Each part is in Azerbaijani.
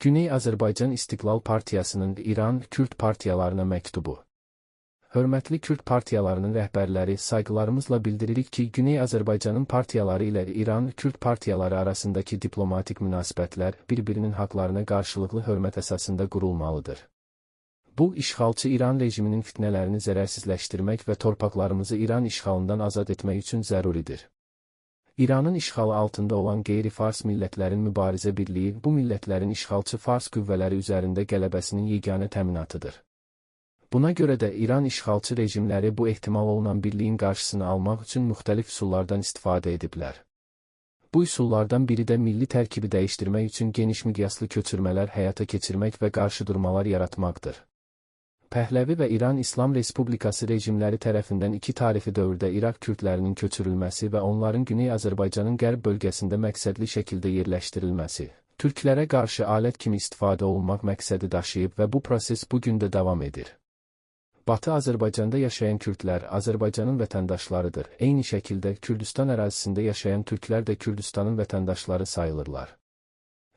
Güney Azərbaycan İstiqlal Partiyasının İran Kürd partiyalarına məktubu. Hörmətli Kürd partiyalarının rəhbərləri, sayğılarımızla bildiririk ki, Güney Azərbaycanın partiyaları ilə İran Kürd partiyaları arasındakı diplomatik münasibətlər bir-birinin haqlarına qarşılıqlı hörmət əsasında qurulmalıdır. Bu, işğalçı İran rejiminin fitnələrini zərərsizləşdirmək və torpaqlarımızı İran işğalından azad etmək üçün zəruridir. İranın işğalı altında olan qeyri-fars millətlərin mübarizə birliyi, bu millətlərin işğalçı fars qüvvələri üzərində qələbəsinin yeganə təminatıdır. Buna görə də İran işğalçı rejimləri bu ehtimal olunan birliyin qarşısını almaq üçün müxtəlif üsullardan istifadə ediblər. Bu üsullardan biri də milli tərkibi dəyişdirmək üçün geniş miqyaslı köçürmələr həyata keçirmək və qarşıdurmalar yaratmaqdır. Pəhləvi və İran İslam Respublikası rejimləri tərəfindən iki tarixi dövrdə İraq kürdlərinin köçürülməsi və onların Güney Azərbaycanın qərb bölgəsində məqsədli şəkildə yerləşdirilməsi, türklərə qarşı alət kimi istifadə olunmaq məqsədi daşıyıb və bu proses bu gün də davam edir. Batı Azərbaycanda yaşayan kürdlər Azərbaycanın vətəndaşlarıdır. Eyni şəkildə Kürdistan ərazisində yaşayan türklər də Kürdistanın vətəndaşları sayılırlar.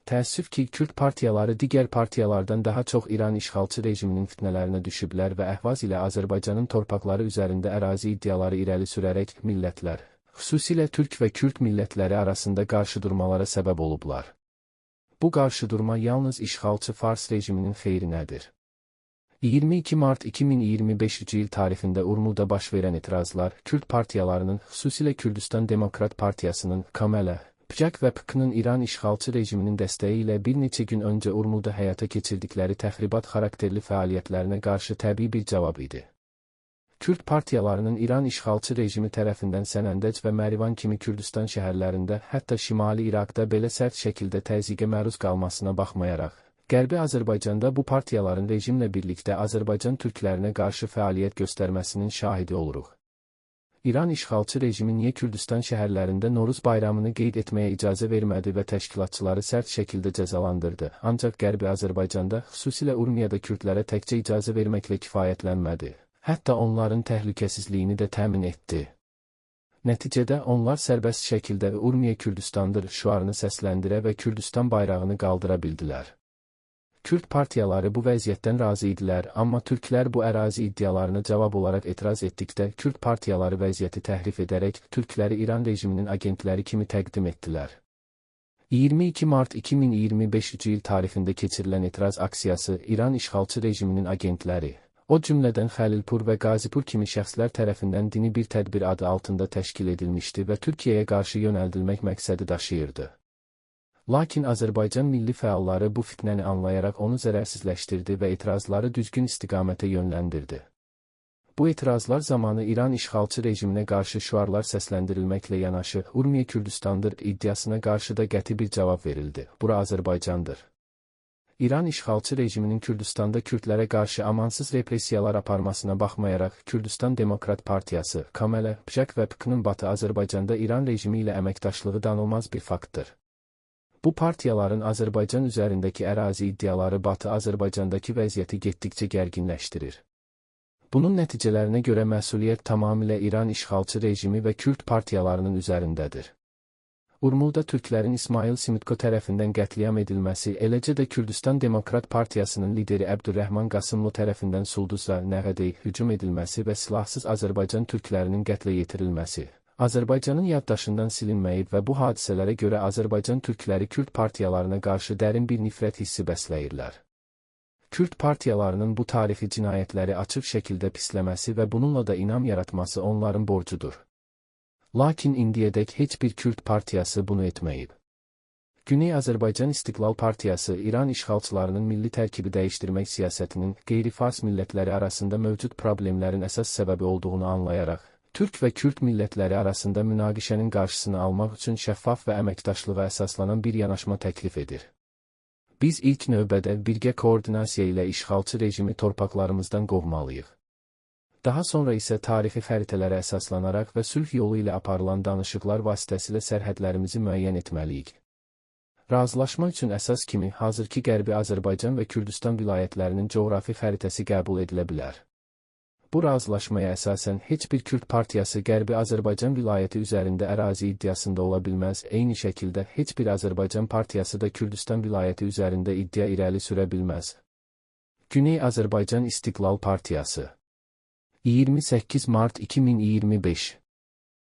Təəssüf ki, Kürd partiyaları digər partiyalardan daha çox İran işğalçı rejiminin fitnələrinə düşüblər və Əhvaz ilə Azərbaycanın torpaqları üzərində ərazi iddiaları irəli sürərək millətlər, xüsusilə türk və kürd millətləri arasında qarşıdurmalara səbəb olublar. Bu qarşıdurma yalnız işğalçı fars rejiminin xeyrinədir. 22 mart 2025 il tarixində Urmuda baş verən etirazlar, Kürd partiyalarının, xüsusilə Kürdistan Demokrat Partiyasının, KML, PCK və PKK-nın İran işğalçı rejiminin dəstəyi ilə bir neçə gün öncə Urmuda həyata keçirdikləri təxribat xarakterli fəaliyyətlərinə qarşı təbii bir cavab idi. Kürd partiyalarının İran işğalçı rejimi tərəfindən Sənəndəc və Mərivan kimi Kürdistan şəhərlərində, hətta Şimali İraqda belə sərt şəkildə təzyiqə məruz qalmasına baxmayaraq, Qərbi Azərbaycanda bu partiyaların rejimlə birlikdə Azərbaycan türklərinə qarşı fəaliyyət göstərməsinin şahidi oluruq. İran işğalçı rejimi niyə Kürdistan şəhərlərində Noruz bayramını qeyd etməyə icazə vermədi və təşkilatçıları sərt şəkildə cəzalandırdı, ancaq Qərbi Azərbaycanda, xüsusilə Urmiyada kürdlərə təkcə icazə verməklə kifayətlənmədi, hətta onların təhlükəsizliyini də təmin etdi. Nəticədə onlar sərbəst şəkildə Urmiya Kürdistandır şüarını səsləndirə və Kürdistan bayrağını qaldıra bildilər. Kürd partiyaları bu vəziyyətdən razı idilər, amma türklər bu ərazi iddialarına cavab olaraq etiraz etdikdə Kürd partiyaları vəziyyəti təhrif edərək türkləri İran rejiminin agentləri kimi təqdim etdilər. 22 mart 2025 il tarixində keçirilən etiraz aksiyası İran işğalçı rejiminin agentləri, o cümlədən Xəlilpur və Qazipur kimi şəxslər tərəfindən dini bir tədbir adı altında təşkil edilmişdi və Türkiyəyə qarşı yönəldilmək məqsədi daşıyırdı. Lakin Azərbaycan milli fəalları bu fitnəni anlayaraq onu zərərsizləşdirdi və etirazları düzgün istiqamətə yönləndirdi. Bu etirazlar zamanı İran işğalçı rejiminə qarşı şüarlar səsləndirilməklə yanaşı, Urmiya Kürdistandır iddiasına qarşı da qəti bir cavab verildi. Bura Azərbaycandır. İran işğalçı rejiminin Kürdistanda kürdlərə qarşı amansız repressiyalar aparmasına baxmayaraq, Kürdistan Demokrat Partiyası, KML, PCK və PKK-nın Batı Azərbaycanda İran rejimi ilə əməkdaşlığı danılmaz bir faktdır. Bu partiyaların Azərbaycan üzərindəki ərazi iddiaları Batı Azərbaycandakı vəziyyəti getdikcə gərginləşdirir. Bunun nəticələrinə görə məsuliyyət tamamilə İran işğalçı rejimi və Kürd partiyalarının üzərindədir. Urmulda türklərin İsmail Simitko tərəfindən qətliam edilməsi, eləcə də Kürdistan Demokrat Partiyasının lideri Əbdürrəhman Qasımlı tərəfindən Sulduza, Nəğədəyə hücum edilməsi və silahsız Azərbaycan türklərinin qətlə yetirilməsi, Azərbaycanın yaddaşından silinməyib və bu hadisələrə görə Azərbaycan türkləri Kürd partiyalarına qarşı dərin bir nifrət hissi bəsləyirlər. Kürd partiyalarının bu tarixi cinayətləri açıq şəkildə pisləməsi və bununla da inam yaratması onların borcudur. Lakin indiyədək heç bir Kürd partiyası bunu etməyib. Güney Azərbaycan İstiqlal Partiyası İran işğalçılarının milli tərkibi dəyişdirmək siyasətinin qeyri-fars millətləri arasında mövcud problemlərin əsas səbəbi olduğunu anlayaraq, Türk və Kürd millətləri arasında münaqişənin qarşısını almaq üçün şəffaf və əməkdaşlığa əsaslanan bir yanaşma təklif edir. Biz ilk növbədə birgə koordinasiya ilə işğalçı rejimi torpaqlarımızdan qovmalıyıq. Daha sonra isə tarixi xəritələrə əsaslanaraq və sülh yolu ilə aparılan danışıqlar vasitəsilə sərhədlərimizi müəyyən etməliyik. Razılaşma üçün əsas kimi hazırki Qərbi Azərbaycan və Kürdistan vilayətlərinin coğrafi xəritəsi qəbul edilə bilər. Bu razılaşmaya əsasən heç bir Kürd partiyası Qərbi Azərbaycan vilayəti üzərində ərazi iddiasında ola bilməz, eyni şəkildə heç bir Azərbaycan partiyası da Kürdistan vilayəti üzərində iddia irəli sürə bilməz. Güney Azərbaycan İstiqlal Partiyası 28 mart 2025